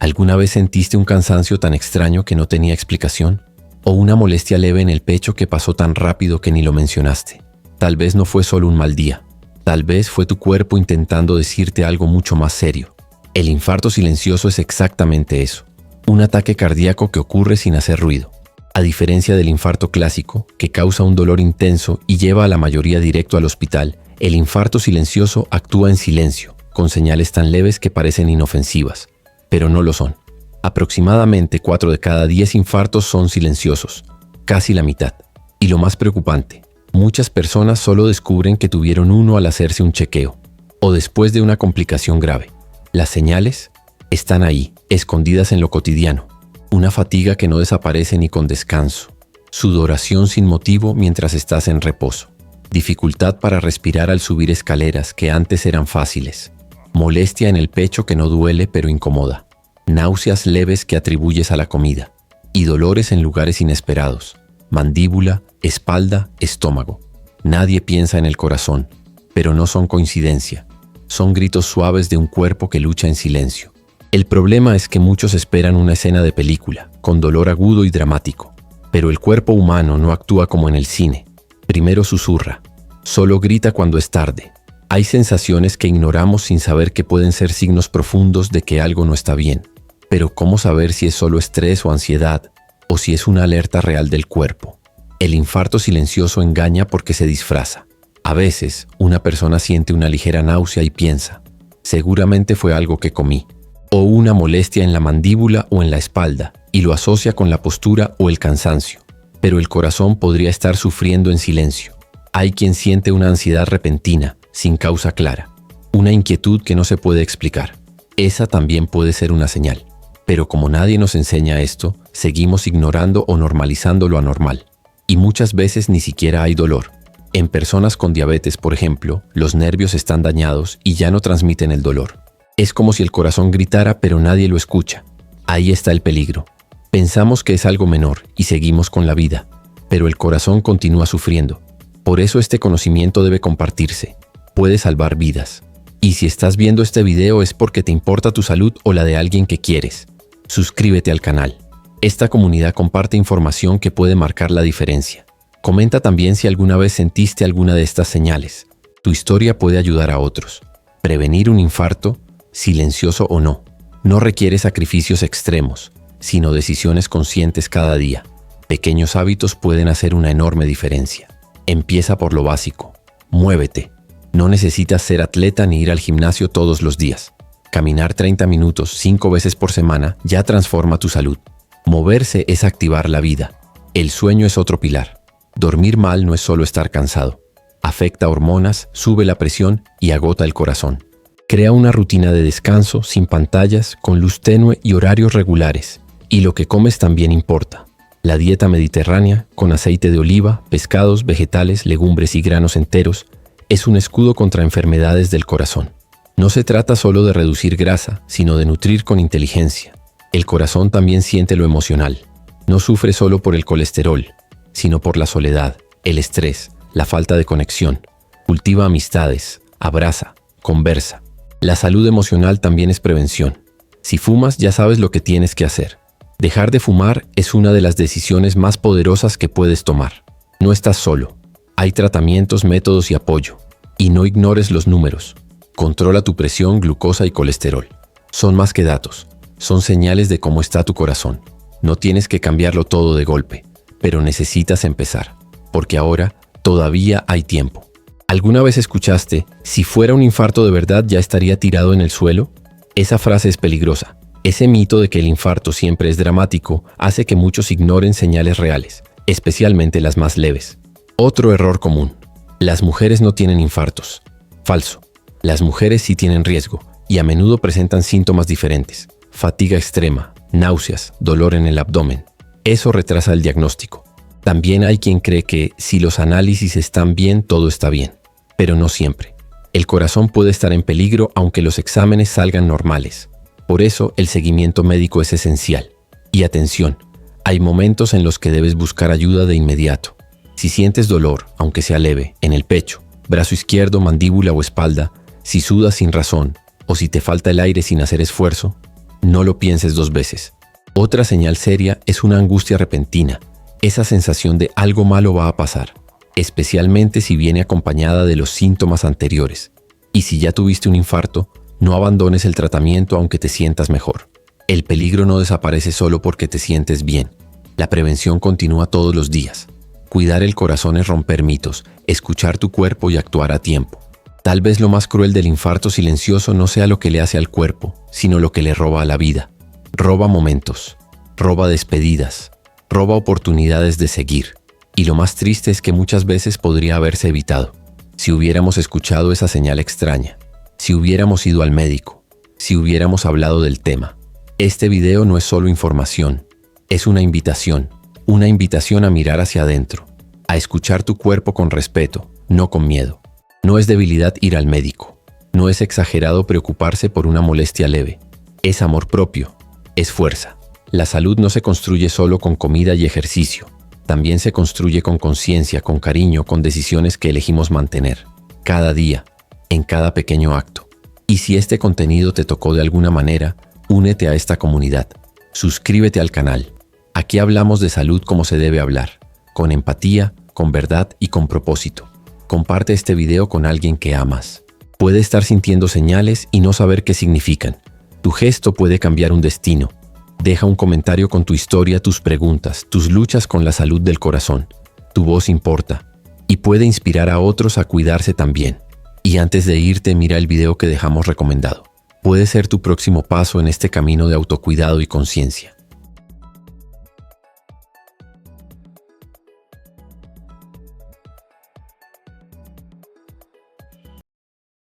¿Alguna vez sentiste un cansancio tan extraño que no tenía explicación? ¿O una molestia leve en el pecho que pasó tan rápido que ni lo mencionaste? Tal vez no fue solo un mal día. Tal vez fue tu cuerpo intentando decirte algo mucho más serio. El infarto silencioso es exactamente eso. Un ataque cardíaco que ocurre sin hacer ruido. A diferencia del infarto clásico, que causa un dolor intenso y lleva a la mayoría directo al hospital, el infarto silencioso actúa en silencio, con señales tan leves que parecen inofensivas, pero no lo son. Aproximadamente 4 de cada 10 infartos son silenciosos, casi la mitad. Y lo más preocupante, muchas personas solo descubren que tuvieron uno al hacerse un chequeo, o después de una complicación grave. Las señales están ahí, escondidas en lo cotidiano. Una fatiga que no desaparece ni con descanso. Sudoración sin motivo mientras estás en reposo. Dificultad para respirar al subir escaleras que antes eran fáciles. Molestia en el pecho que no duele pero incomoda. Náuseas leves que atribuyes a la comida. Y dolores en lugares inesperados. Mandíbula, espalda, estómago. Nadie piensa en el corazón, pero no son coincidencia. Son gritos suaves de un cuerpo que lucha en silencio. El problema es que muchos esperan una escena de película, con dolor agudo y dramático. Pero el cuerpo humano no actúa como en el cine. Primero susurra. Solo grita cuando es tarde. Hay sensaciones que ignoramos sin saber que pueden ser signos profundos de que algo no está bien. Pero ¿cómo saber si es solo estrés o ansiedad, o si es una alerta real del cuerpo? El infarto silencioso engaña porque se disfraza. A veces, una persona siente una ligera náusea y piensa, seguramente fue algo que comí. O una molestia en la mandíbula o en la espalda, y lo asocia con la postura o el cansancio. Pero el corazón podría estar sufriendo en silencio. Hay quien siente una ansiedad repentina, sin causa clara. Una inquietud que no se puede explicar. Esa también puede ser una señal. Pero como nadie nos enseña esto, seguimos ignorando o normalizando lo anormal. Y muchas veces ni siquiera hay dolor. En personas con diabetes, por ejemplo, los nervios están dañados y ya no transmiten el dolor. Es como si el corazón gritara, pero nadie lo escucha. Ahí está el peligro. Pensamos que es algo menor y seguimos con la vida, pero el corazón continúa sufriendo. Por eso este conocimiento debe compartirse. Puede salvar vidas. Y si estás viendo este video es porque te importa tu salud o la de alguien que quieres. Suscríbete al canal. Esta comunidad comparte información que puede marcar la diferencia. Comenta también si alguna vez sentiste alguna de estas señales. Tu historia puede ayudar a otros. Prevenir un infarto, silencioso o no, no requiere sacrificios extremos, sino decisiones conscientes cada día. Pequeños hábitos pueden hacer una enorme diferencia. Empieza por lo básico. Muévete. No necesitas ser atleta ni ir al gimnasio todos los días. Caminar 30 minutos 5 veces por semana ya transforma tu salud. Moverse es activar la vida. El sueño es otro pilar. Dormir mal no es solo estar cansado. Afecta hormonas, sube la presión y agota el corazón. Crea una rutina de descanso sin pantallas, con luz tenue y horarios regulares. Y lo que comes también importa. La dieta mediterránea, con aceite de oliva, pescados, vegetales, legumbres y granos enteros, es un escudo contra enfermedades del corazón. No se trata solo de reducir grasa, sino de nutrir con inteligencia. El corazón también siente lo emocional. No sufre solo por el colesterol, sino por la soledad, el estrés, la falta de conexión. Cultiva amistades, abraza, conversa. La salud emocional también es prevención. Si fumas, ya sabes lo que tienes que hacer. Dejar de fumar es una de las decisiones más poderosas que puedes tomar. No estás solo. Hay tratamientos, métodos y apoyo. Y no ignores los números. Controla tu presión, glucosa y colesterol. Son más que datos. Son señales de cómo está tu corazón. No tienes que cambiarlo todo de golpe, pero necesitas empezar. Porque ahora todavía hay tiempo. ¿Alguna vez escuchaste, si fuera un infarto de verdad ya estaría tirado en el suelo? Esa frase es peligrosa. Ese mito de que el infarto siempre es dramático hace que muchos ignoren señales reales, especialmente las más leves. Otro error común. Las mujeres no tienen infartos. Falso. Las mujeres sí tienen riesgo y a menudo presentan síntomas diferentes. Fatiga extrema, náuseas, dolor en el abdomen. Eso retrasa el diagnóstico. También hay quien cree que si los análisis están bien, todo está bien. Pero no siempre. El corazón puede estar en peligro aunque los exámenes salgan normales. Por eso el seguimiento médico es esencial. Y atención, hay momentos en los que debes buscar ayuda de inmediato. Si sientes dolor, aunque sea leve, en el pecho, brazo izquierdo, mandíbula o espalda, si sudas sin razón o si te falta el aire sin hacer esfuerzo, No lo pienses 2 veces. Otra señal seria es una angustia repentina, esa sensación de algo malo va a pasar, especialmente si viene acompañada de los síntomas anteriores. Y si ya tuviste un infarto, no abandones el tratamiento aunque te sientas mejor. El peligro no desaparece solo porque te sientes bien. La prevención continúa todos los días. Cuidar el corazón es romper mitos, escuchar tu cuerpo y actuar a tiempo. Tal vez lo más cruel del infarto silencioso no sea lo que le hace al cuerpo, sino lo que le roba a la vida. Roba momentos, roba despedidas, roba oportunidades de seguir. Y lo más triste es que muchas veces podría haberse evitado. Si hubiéramos escuchado esa señal extraña, si hubiéramos ido al médico, si hubiéramos hablado del tema. Este video no es solo información, es una invitación a mirar hacia adentro, a escuchar tu cuerpo con respeto, no con miedo. No es debilidad ir al médico, no es exagerado preocuparse por una molestia leve, es amor propio, es fuerza. La salud no se construye solo con comida y ejercicio, también se construye con conciencia, con cariño, con decisiones que elegimos mantener, cada día, en cada pequeño acto. Y si este contenido te tocó de alguna manera, únete a esta comunidad, suscríbete al canal. Aquí hablamos de salud como se debe hablar, con empatía, con verdad y con propósito. Comparte este video con alguien que amas. Puede estar sintiendo señales y no saber qué significan. Tu gesto puede cambiar un destino. Deja un comentario con tu historia, tus preguntas, tus luchas con la salud del corazón. Tu voz importa y puede inspirar a otros a cuidarse también. Y antes de irte, mira el video que dejamos recomendado. Puede ser tu próximo paso en este camino de autocuidado y conciencia.